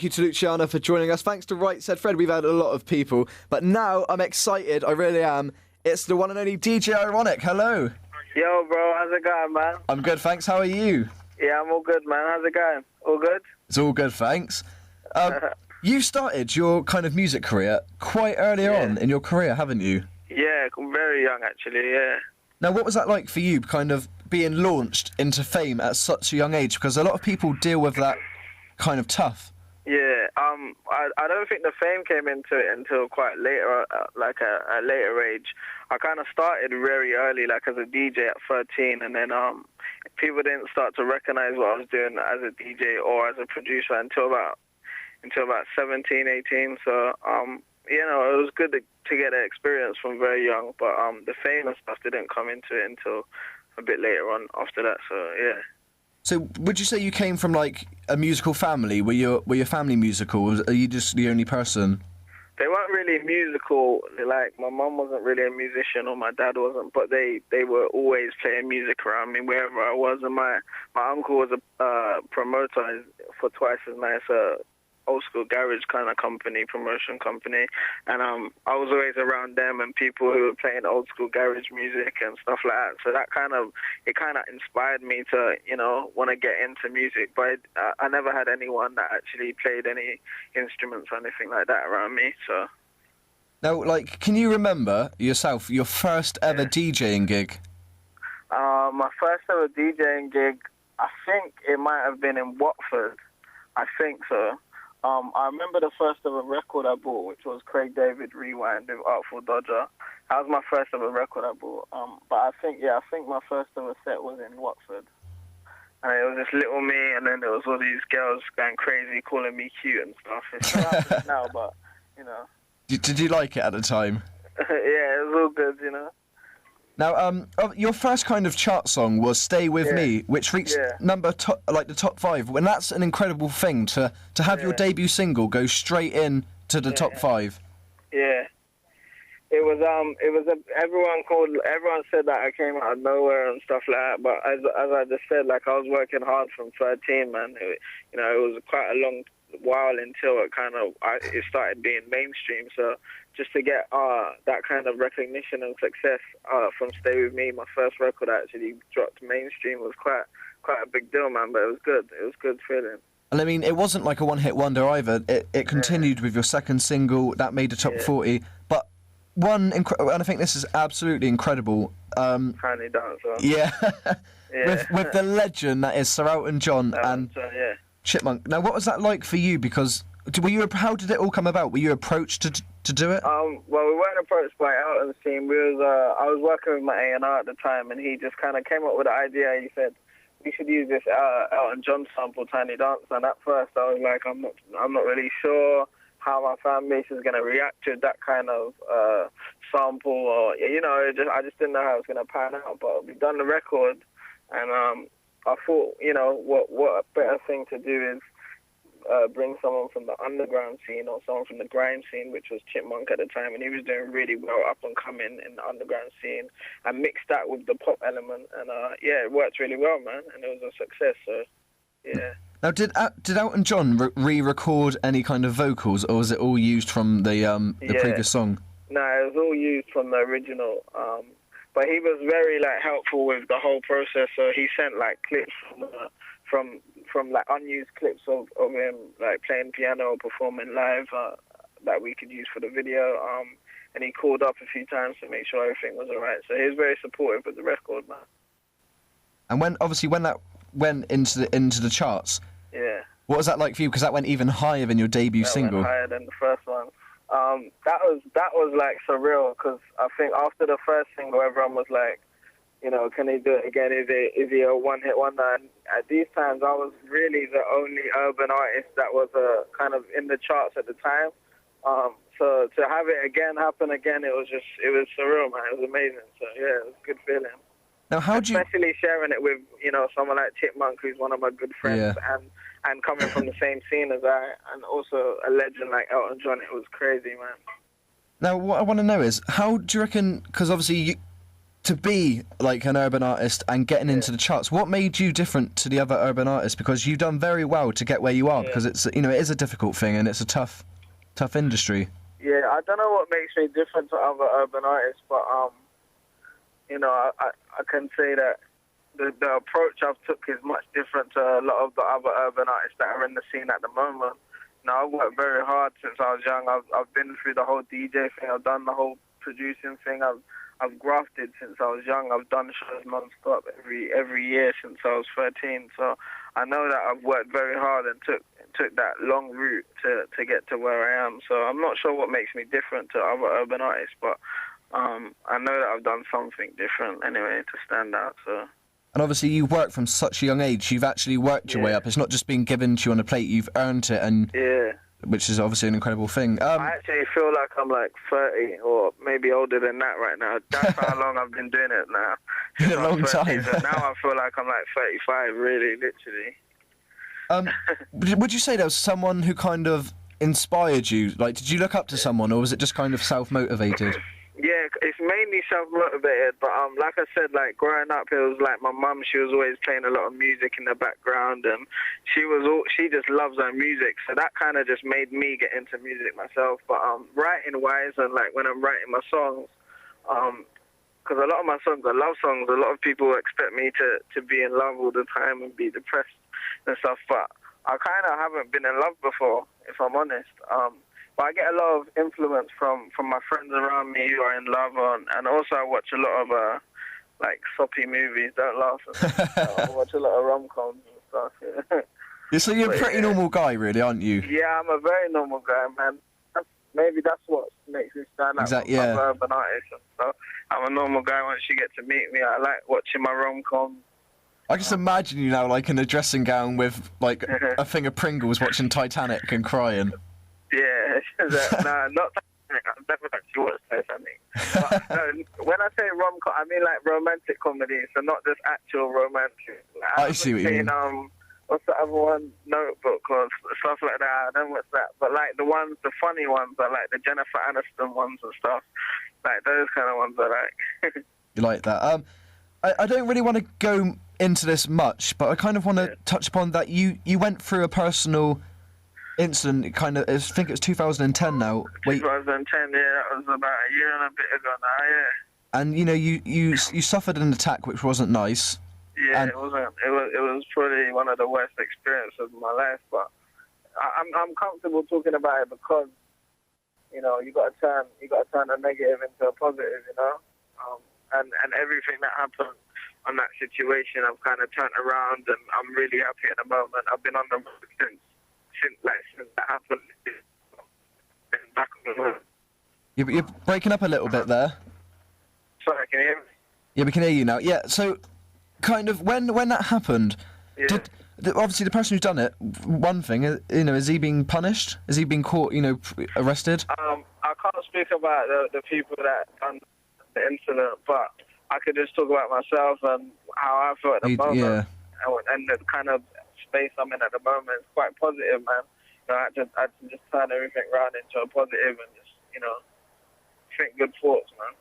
Thank you to Luciana for joining us. Thanks to Right Said Fred. We've had a lot of people. But now I'm excited. I really am. It's the one and only DJ Ironik. Hello. Yo, bro. How's it going, man? I'm good, thanks. How are you? Yeah, I'm all good, man. How's it going? All good? It's all good, thanks. You started your kind of music career quite earlier on in your career, haven't you? Yeah, I'm very young, actually, yeah. Now, what was that like for you, kind of being launched into fame at such a young age? Because a lot of people deal with that kind of tough. Yeah, I don't think the fame came into it until quite later, like a later age. I kind of started very early, like as a DJ at 13, and then people didn't start to recognize what I was doing as a DJ or as a producer until about 17, 18. So, you know, it was good to get that experience from very young, but the fame and stuff didn't come into it until a bit later on after that, so yeah. So would you say you came from like a musical family? Were your family musical? Are you just the only person? They weren't really musical. Like, my mum wasn't really a musician or my dad wasn't, but they were always playing music around me wherever I was. And my uncle was a promoter for Twice as Nice, old school garage kind of company, promotion company, and I was always around them and people who were playing old school garage music and stuff like that. So that kind of inspired me to, you know, want to get into music. But I never had anyone that actually played any instruments or anything like that around me. So now, like, can you remember yourself your first ever DJing gig? My first ever DJing gig, I think it might have been in Watford. I think so. I remember the first ever record I bought, which was Craig David Rewind with Artful Dodger. That was my first ever record I bought. But I think my first ever set was in Watford. And it was just little me, and then there was all these girls going crazy, calling me cute and stuff. It's still happening now, but, you know. Did you like it at the time? Yeah, it was all good, you know. Now, your first kind of chart song was "Stay With Me," which reached the top 5. And that's an incredible thing to have your debut single go straight in to the top 5. Yeah, it was. Everyone said that I came out of nowhere and stuff like that. But as I just said, like, I was working hard from 13, man. It was quite a long while until it started being mainstream. So just to get that kind of recognition and success from Stay With Me, my first record actually dropped mainstream, was quite a big deal, man. But it was good. It was good feeling. And I mean, it wasn't like a one-hit wonder either. It continued with your second single that made the top 40. But and I think this is absolutely incredible. Tiny Dancer. Yeah. with the legend that is Sir Elton John and Chipmunk. Now, what was that like for you? Because how did it all come about? Were you approached to do it? Well, we weren't approached by Elton's team. I was working with my A&R at the time, and he just kind of came up with the idea. He said we should use this Elton John sample, Tiny Dancer. And at first, I was like, I'm not really sure how my fan base is going to react to that kind of sample, or I just didn't know how it was going to pan out. But we've done the record, and I thought, what a better thing to do is bring someone from the underground scene or someone from the grime scene, which was Chipmunk at the time, and he was doing really well up and coming in the underground scene, and mix that with the pop element, and it worked really well, man, and it was a success. So yeah. Now, did Elton John re-record any kind of vocals, or was it all used from the previous song? No, it was all used from the original. But he was very helpful with the whole process. So he sent clips from unused clips of him playing piano or performing live that we could use for the video. And he called up a few times to make sure everything was alright. So he was very supportive of the record, man. And when that went into the charts, what was that like for you? Because that went even higher than your debut single. Went higher than the first one. That was surreal, because I think after the first single, everyone was like, can he do it again? Is he a one-hit wonder? And at these times, I was really the only urban artist that was kind of in the charts at the time. So to have it happen again, it was surreal, man. It was amazing. So yeah, it was a good feeling. Now, especially sharing it with someone like Chipmunk, who's one of my good friends, and coming from the same scene as I, and also a legend like Elton John. It was crazy, man. Now, what I want to know is, how do you reckon? Because obviously to be like an urban artist and getting into the charts, what made you different to the other urban artists? Because you've done very well to get where you are. Because it's, you know, it is a difficult thing and it's a tough industry. Yeah, I don't know what makes me different to other urban artists, but you know, I can say that the approach I've took is much different to a lot of the other urban artists that are in the scene at the moment. You know, I've worked very hard since I was young. I've been through the whole DJ thing. I've done the whole producing thing. I've grafted since I was young. I've done shows non-stop every year since I was 13. So I know that I've worked very hard and took that long route to get to where I am. So I'm not sure what makes me different to other urban artists, but I know that I've done something different anyway to stand out. So. And obviously you work from such a young age. You've actually worked your way up. It's not just been given to you on a plate. You've earned it, and which is obviously an incredible thing. I actually feel like I'm like 30 or maybe older than that right now. That's how long I've been doing it now. It's a long time. So now I feel like I'm like 35, really, literally. Would you say there was someone who kind of inspired you? Like, did you look up to someone, or was it just kind of self-motivated? Yeah, it's mainly self-motivated, but like I said, like growing up, it was like my mum. She was always playing a lot of music in the background, and she just loves her music, so that kind of just made me get into music myself. But writing-wise, and like when I'm writing my songs, because a lot of my songs are love songs. A lot of people expect me to be in love all the time and be depressed and stuff, but I kind of haven't been in love before, if I'm honest. But I get a lot of influence from my friends around me who are in love, and also I watch a lot of like soppy movies. Don't laugh at me. I watch a lot of rom-coms and stuff. Yeah, so you're a pretty normal guy, really, aren't you? Yeah, I'm a very normal guy, man. Maybe that's what makes me stand out from other urban artists and stuff. I'm a normal guy. Once you get to meet me, I like watching my rom-coms. I just imagine you now, like in a dressing gown with like a thing of Pringles, watching Titanic and crying. Yeah, no, not Titanic. I've never actually watched Titanic. But, no, when I say rom-com, I mean like romantic comedies, so not just actual romantic. Like, I see what you mean. What's the other one? Notebook or stuff like that. I don't know what's that. But like the funny ones are like the Jennifer Aniston ones and stuff. Like those kind of ones I like. You like that? I don't really want to go into this much, but I kind of want to touch upon that you went through a personal incident, kind of, I think it was 2010 now. 2010, yeah, that was about a year and a bit ago now, yeah. And you know, you suffered an attack which wasn't nice. Yeah, it wasn't. It was probably one of the worst experiences of my life, but I'm comfortable talking about it because you know you got to turn a negative into a positive, you know. And everything that happened on that situation, I've kind of turned around, and I'm really happy at the moment. I've been on the road since that happened. Back on the road. You're breaking up a little bit there. Sorry, can you hear me? Yeah, we can hear you now. Yeah, so kind of when that happened, obviously the person who's done it, one thing, you know, is he being punished? Is he being caught, you know, arrested? I can't speak about the people that done the incident, but I could just talk about myself and how I feel at the moment. Yeah. And the kind of space I'm in at the moment is quite positive, man. You know, I had to just turn everything around into a positive and just, you know, think good thoughts, man.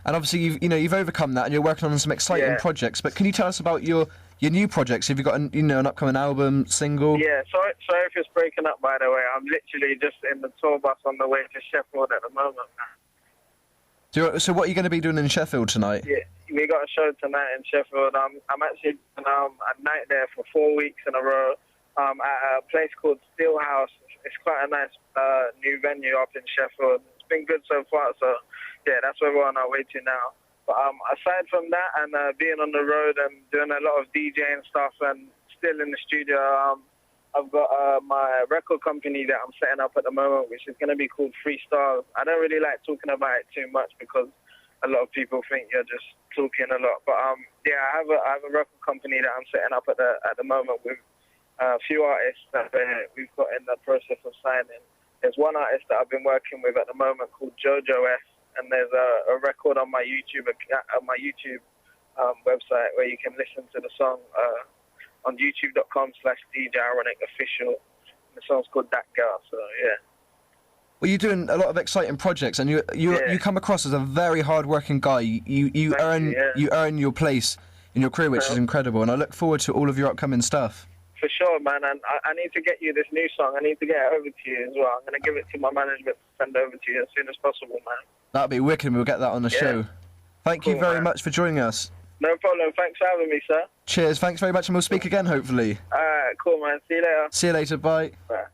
And obviously, you've overcome that, and you're working on some exciting projects. But can you tell us about your new projects? Have you got an upcoming album, single? Yeah, sorry if it's breaking up, by the way. I'm literally just in the tour bus on the way to Sheffield at the moment, man. So what are you going to be doing in Sheffield tonight? Yeah, we got a show tonight in Sheffield. I'm actually doing a night there for 4 weeks in a row at a place called Steelhouse. It's quite a nice new venue up in Sheffield. It's been good so far, so yeah, that's where we're on our way to now. But aside from that and being on the road and doing a lot of DJing stuff and still in the studio, I've got my record company that I'm setting up at the moment, which is going to be called Freestyle. I don't really like talking about it too much because a lot of people think you're just talking a lot. But yeah, I have a record company that I'm setting up at the moment with a few artists that we've got in the process of signing. There's one artist that I've been working with at the moment called Jojo S, and there's a record on my YouTube website where you can listen to the song on youtube.com/DJ Ironik official. The song's called That Girl, so yeah. Well, you're doing a lot of exciting projects, and you come across as a very hard-working guy. You earn your place in your career, which is incredible. And I look forward to all of your upcoming stuff. For sure, man. And I need to get you this new song. I need to get it over to you as well. I'm going to give it to my management to send over to you as soon as possible, man. That'll be wicked. We'll get that on the show. Thank you very much for joining us. No problem. Thanks for having me, sir. Cheers. Thanks very much, and we'll speak again, hopefully. All right, cool, man. See you later. See you later. Bye. Bye.